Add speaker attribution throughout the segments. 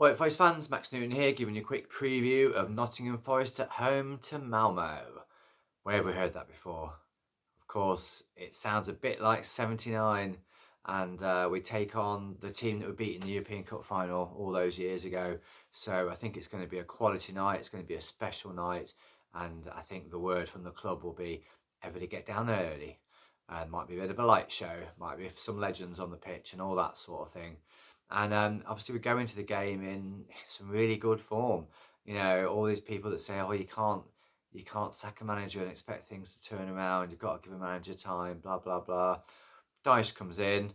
Speaker 1: Right, Forest fans, Max Newton here, giving you a quick preview of Nottingham Forest at home to Malmo. Where have we heard that before? Of course, it sounds a bit like '79, and we take on the team that we beat in the European Cup final all those years ago. So I think it's going to be a quality night, it's going to be a special night, and I think the word from the club will be everybody get down there early. Might be a bit of a light show, might be some legends on the pitch and all that sort of thing. And obviously we go into the game in some really good form. You know, all these people that say, "Oh, you can't sack a manager and expect things to turn around. You've got to give a manager time." Blah blah blah. Dyche comes in.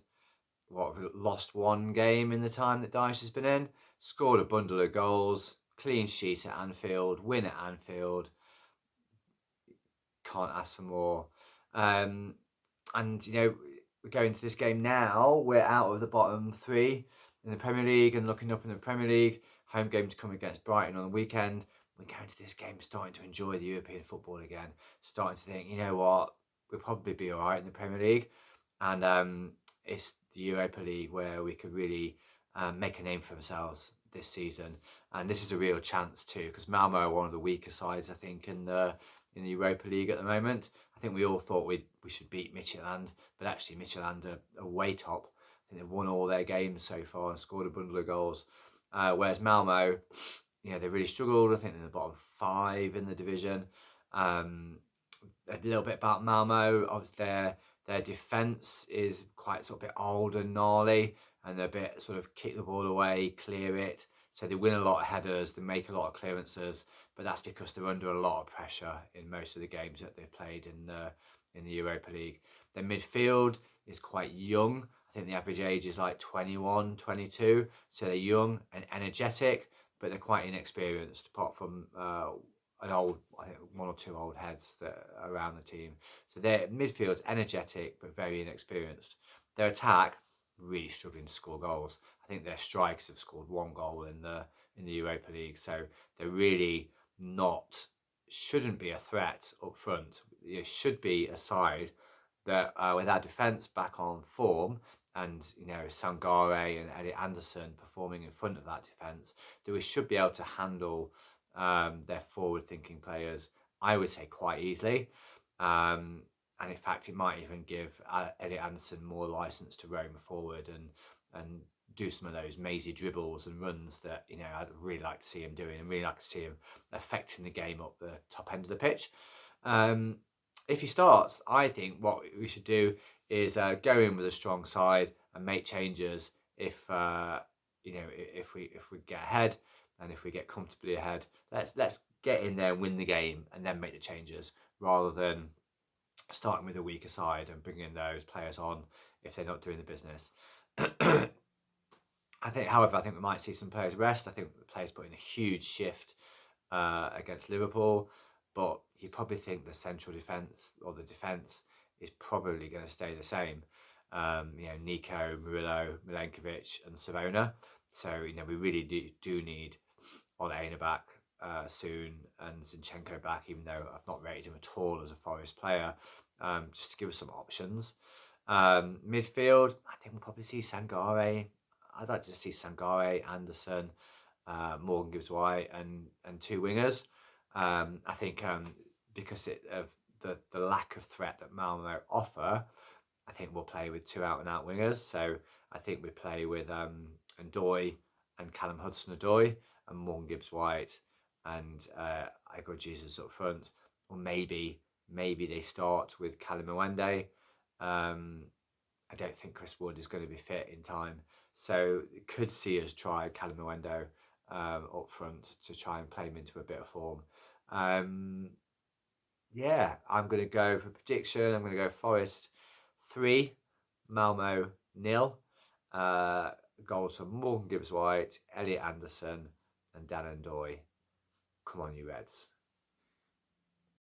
Speaker 1: What, lost one game in the time that Dyche has been in? Scored a bundle of goals. Clean sheet at Anfield. Win at Anfield. Can't ask for more. And you know, we go into this game now. We're out of the bottom three in the Premier League and looking up in the Premier League. Home game to come against Brighton on the weekend. We go into this game starting to enjoy the European football again. Starting to think, you know what, we'll probably be all right in the Premier League, and it's the Europa League where we could really make a name for ourselves this season. And this is a real chance too, because Malmo are one of the weaker sides, I think, in the Europa League at the moment. I think we all thought we should beat Midtjylland, but actually Midtjylland are way top. I think they've won all their games so far and scored a bundle of goals. Whereas Malmo, you know, they've really struggled. I think they're in the bottom 5 in the division. A little bit about Malmo, obviously their defence is quite sort of a bit old and gnarly, and they're a bit sort of kick the ball away, clear it. So they win a lot of headers, they make a lot of clearances, but that's because they're under a lot of pressure in most of the games that they've played in the Europa League. Their midfield is quite young. I think the average age is like 21, 22. So they're young and energetic, but they're quite inexperienced, apart from I think 1 or 2 old heads that are around the team. So their midfield's energetic, but very inexperienced. Their attack, really struggling to score goals. I think their strikers have scored 1 goal in the Europa League, so they're really shouldn't be a threat up front. It should be a side that, with our defence back on form, and you know, Sangare and Elliot Anderson performing in front of that defence, that we should be able to handle their forward-thinking players, I would say, quite easily. And in fact, it might even give Elliot Anderson more licence to roam forward and do some of those mazy dribbles and runs that, you know, I'd really like to see him doing, and really like to see him affecting the game up the top end of the pitch. If he starts, I think what we should do is go in with a strong side and make changes if you know, if we get ahead, and if we get comfortably ahead, let's get in there and win the game and then make the changes, rather than starting with a weaker side and bringing those players on if they're not doing the business. However, I think we might see some players rest. I think the players put in a huge shift against Liverpool, but you probably think the central defence, or the defence, is probably going to stay the same. You know, Nico, Murillo, Milenkovic and Savona. So, you know, we really do need Ole back soon, and Zinchenko back, even though I've not rated him at all as a Forest player, just to give us some options. Midfield, I think we'll probably see Sangare. I'd like to see Sangare, Anderson, Morgan Gibbs-White, and 2 wingers. I think because of the lack of threat that Malmo offer, I think we'll play with 2 out-and-out wingers. So I think we play with Ndoye and Callum Hudson-Odoi, and Morgan Gibbs-White and Igor Jesus up front. Or maybe they start with Callum Mwende. I don't think Chris Wood is going to be fit in time, so could see us try Callum Mwende up front to try and play him into a bit of form. Yeah, I'm going to go for prediction. I'm going to go Forest 3, Malmo 0. Goals from Morgan Gibbs-White, Elliot Anderson and Dan Ndoye. Come on, you Reds.